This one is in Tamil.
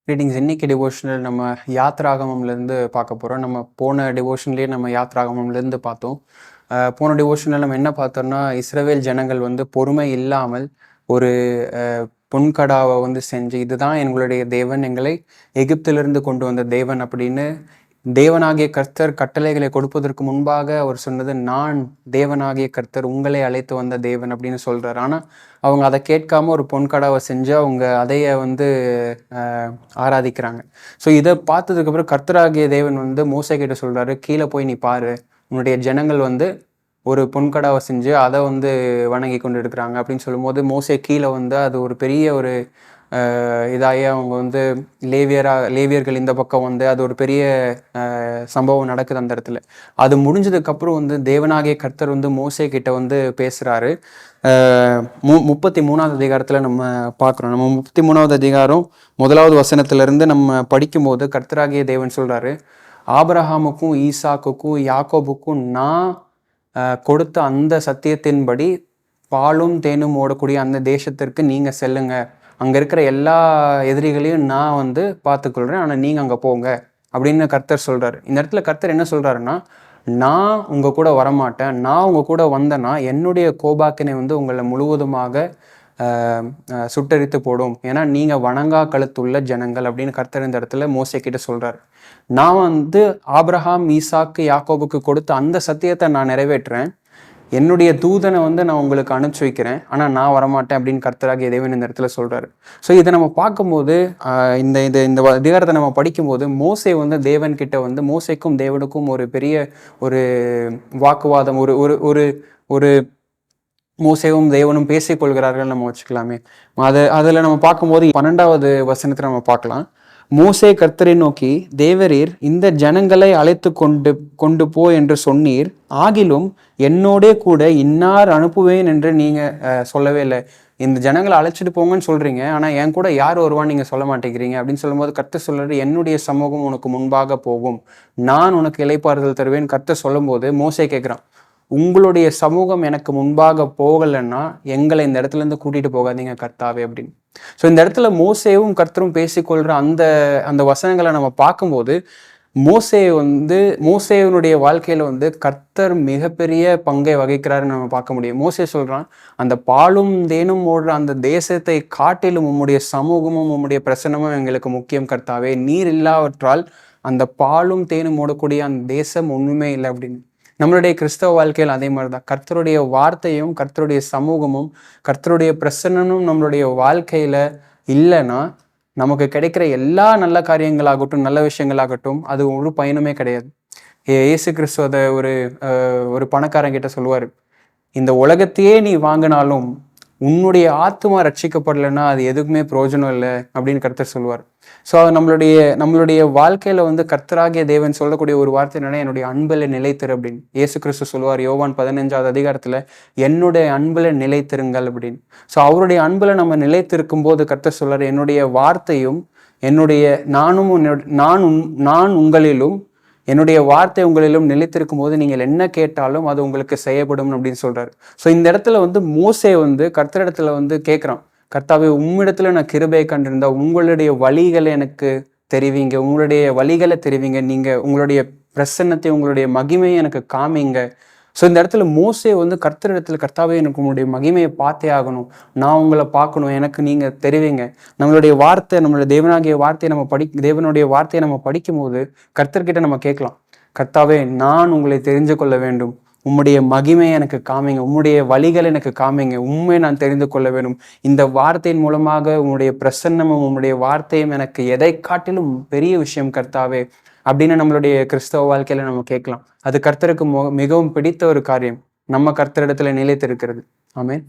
கிரீட்டிங்ஸ். இன்னைக்கு டிவோஷனல் நம்ம யாத்ராகமம்லேருந்து பார்க்க போகிறோம். நம்ம போன டிவோஷன்லேயே நம்ம யாத்ராகமம்லேருந்து பார்த்தோம். போன டிவோஷனில் நம்ம என்ன பார்த்தோம்னா, இஸ்ரவேல் ஜனங்கள் பொறுமை இல்லாமல் ஒரு பொன்கடாவை செஞ்சு, இதுதான் எங்களுடைய தேவன், எங்களை எகிப்திலிருந்து கொண்டு வந்த தேவன் அப்படின்னு தேவனாகிய கர்த்தர் கட்டளைகளை கொடுப்பதற்கு முன்பாக அவர் சொன்னது, நான் தேவனாகிய கர்த்தர் உங்களை அழைத்து வந்த தேவன் அப்படின்னு சொல்றாரு. ஆனா அவங்க அதை கேட்காம ஒரு பொன்கடாவை செஞ்சு அவங்க அதைய ஆராதிக்கிறாங்க. ஸோ இதை பார்த்ததுக்கு அப்புறம் கர்த்தராகிய தேவன் மோசே கிட்ட சொல்றாரு, கீழே போய் நீ பாரு, உன்னுடைய ஜனங்கள் ஒரு பொன்கடாவை செஞ்சு அதை வணங்கி கொண்டு இருக்கிறாங்க அப்படின்னு சொல்லும்போது, மோசே கீழே அது ஒரு பெரிய ஒரு இதாகி அவங்க லேவியர்கள் இந்த பக்கம் அது ஒரு பெரிய சம்பவம் நடக்குது அந்த இடத்துல. அது முடிஞ்சதுக்கப்புறம் தேவனாகிய கர்த்தர் மோசே கிட்ட பேசுகிறாரு. 33வது அதிகாரத்தில் நம்ம பார்க்குறோம். நம்ம 33வது அதிகாரம் 1வது வசனத்திலிருந்து நம்ம படிக்கும்போது கர்த்தராகிய தேவன் சொல்கிறாரு, ஆபிரகாமுக்கும் ஈசாக்குக்கும் யாக்கோபுக்கும் நான் கொடுத்த அந்த சத்தியத்தின்படி பாலும் தேனும் ஓடக்கூடிய அந்த தேசத்திற்கு நீங்கள் செல்லுங்க, அங்கே இருக்கிற எல்லா எதிரிகளையும் நான் பார்த்துக்கொள்கிறேன், ஆனால் நீங்கள் அங்கே போங்க அப்படின்னு கர்த்தர் சொல்கிறார். இந்த இடத்துல கர்த்தர் என்ன சொல்கிறாருன்னா, நான் உங்கள் கூட வரமாட்டேன், நான் உங்கள் கூட வந்தேன்னா என்னுடைய கோபாக்கினை உங்களை முழுவதுமாக சுட்டரித்து போடும், ஏன்னா நீங்கள் வணங்கா கழுத்துள்ள ஜனங்கள் அப்படின்னு கர்த்தர் இந்த இடத்துல மோசே கிட்ட சொல்கிறார். நான் ஆபிரகாம் ஈசாக்கு யாக்கோபுக்கு கொடுத்த அந்த சத்தியத்தை நான் நிறைவேற்றுறேன், என்னுடைய தூதனை நான் உங்களுக்கு அனுப்பிச்சு வைக்கிறேன், ஆனால் நான் வரமாட்டேன் அப்படின்னு கர்த்தராகிய தேவன் இந்த இடத்துல சொல்கிறாரு. ஸோ இதை நம்ம பார்க்கும்போது இந்த அதிகாரத்தை நம்ம படிக்கும்போது மோசே தேவன் கிட்ட மோசேக்கும் தேவனுக்கும் ஒரு பெரிய ஒரு வாக்குவாதம், ஒரு ஒரு ஒரு ஒரு மோசேவும் தேவனும் பேசிக்கொள்கிறார்கள் நம்ம வச்சுக்கலாமே. அதில் நம்ம பார்க்கும்போது 12வது வசனத்தை நம்ம பார்க்கலாம். மோசே கர்த்தரை நோக்கி, தேவரீர் இந்த ஜனங்களை அழைத்து கொண்டு போ என்று சொன்னீர், ஆகிலும் என்னோடே கூட இன்னார் அனுப்புவேன் என்று நீங்க சொல்லவே இல்லை. இந்த ஜனங்களை அழைச்சிட்டு போங்கன்னு சொல்றீங்க, ஆனா என் கூட யார் வருவான்னு நீங்க சொல்ல மாட்டேங்கிறீங்க அப்படின்னு சொல்லும்போது கர்த்தர் சொல்றாரு, என்னுடைய சமூகம் உனக்கு முன்பாக போகும், நான் உனக்கு இளைப்பாறுதல் தருவேன். கர்த்தர் சொல்லும் போது மோசே கேட்கிறான், உங்களுடைய சமூகம் எனக்கு முன்பாக போகலைன்னா எங்களை இந்த இடத்துல இருந்து கூட்டிட்டு போகாதீங்க கர்த்தாவே அப்படின்னு. ஸோ இந்த இடத்துல மோசேவும் கர்த்தரும் பேசிக்கொள்ற அந்த வசனங்களை நம்ம பார்க்கும்போது மோசேவனுடைய வாழ்க்கையில கர்த்தர் மிகப்பெரிய பங்கை வகிக்கிறாருன்னு நம்ம பார்க்க முடியும். மோசே சொல்றான், அந்த பாலும் தேனும் ஓடுற அந்த தேசத்தை காட்டிலும் உம்முடைய சமூகமும் உம்முடைய பிரசன்னமும் எங்களுக்கு முக்கியம் கர்த்தாவே, நீர் இல்லாவற்றால் அந்த பாலும் தேனும் ஓடக்கூடிய அந்த தேசம் ஒண்ணுமே இல்லை அப்படின்னு. நம்மளுடைய கிறிஸ்தவ வாழ்க்கையில் அதே மாதிரிதான், கர்த்தருடைய வார்த்தையும் கர்த்தருடைய சமூகமும் கர்த்தருடைய பிரசன்னமும் நம்மளுடைய வாழ்க்கையில இல்லைன்னா நமக்கு கிடைக்கிற எல்லா நல்ல காரியங்களாகட்டும், நல்ல விஷயங்களாகட்டும், அது ஒரு பயனுமே கிடையாது. இயேசு கிறிஸ்து அதை ஒரு பணக்காரன் கிட்ட சொல்லுவார், இந்த உலகத்தையே நீ வாங்கினாலும் உன்னுடைய ஆத்மா ரட்சிக்கப்படலைன்னா அது எதுக்குமே பிரயோஜனம் இல்லை அப்படின்னு கர்த்தர் சொல்லுவார். ஸோ நம்மளுடைய வாழ்க்கையில கர்த்தராகிய தேவன் சொல்லக்கூடிய ஒரு வார்த்தை என்னன்னா, என்னுடைய அன்பில் நிலைத்திரு அப்படின்னு இயேசு கிறிஸ்து சொல்லுவார். யோவான் 15வது அதிகாரத்துல, என்னுடைய அன்பில் நிலைத்திருங்கள் அப்படின்னு. ஸோ அவருடைய அன்பில் நம்ம நிலைத்திருக்கும் போது கர்த்தர் சொல்றாரு, என்னுடைய வார்த்தையும் நான் உங்களிலும் என்னுடைய வார்த்தை உங்களிலும் நிலைத்திருக்கும் போது நீங்கள் என்ன கேட்டாலும் அது உங்களுக்கு செய்யப்படும் அப்படின்னு சொல்றாரு. ஸோ இந்த இடத்துல மோசே கர்த்தரிடத்துல கேட்குறான், கர்த்தாவே உம்மிடத்துல நான் கிருபையை கண்டிருந்தா உங்களுடைய வழிகளை எனக்கு தெரிவிங்க, உங்களுடைய வழிகளை தெரிவிங்க, நீங்க உங்களுடைய பிரசன்னத்தை உங்களுடைய மகிமையை எனக்கு காமிங்க. ஸோ இந்த இடத்துல மோசே கர்த்தரிடத்துல, கர்த்தாவே எனக்கு உங்களுடைய மகிமையை பார்த்தே ஆகணும், நான் உங்களை பார்க்கணும், எனக்கு நீங்க தெரிவிங்க. நம்மளுடைய வார்த்தை, நம்மளுடைய தேவனுடைய வார்த்தையை நம்ம படிக்கும் போது கர்த்தர்கிட்ட நம்ம கேட்கலாம், கர்த்தாவே நான் உங்களை தெரிந்து கொள்ள வேண்டும், உம்முடைய மகிமையை எனக்கு காமிங்க, உம்முடைய வழிகளை எனக்கு காமிங்க, உண்மை நான் தெரிந்து கொள்ள வேண்டும், இந்த வார்த்தையின் மூலமாக உம்முடைய பிரசன்னமும் உம்முடைய வார்த்தையும் எனக்கு எதை காட்டிலும் பெரிய விஷயம் கர்த்தாவே அப்படின்னு நம்மளுடைய கிறிஸ்தவ வாழ்க்கையில நம்ம கேட்கலாம். அது கர்த்தருக்கு மிகவும் பிடித்த ஒரு காரியம், நம்ம கர்த்தரிடத்துல நிலைத்திருக்கிறது. ஆமென்.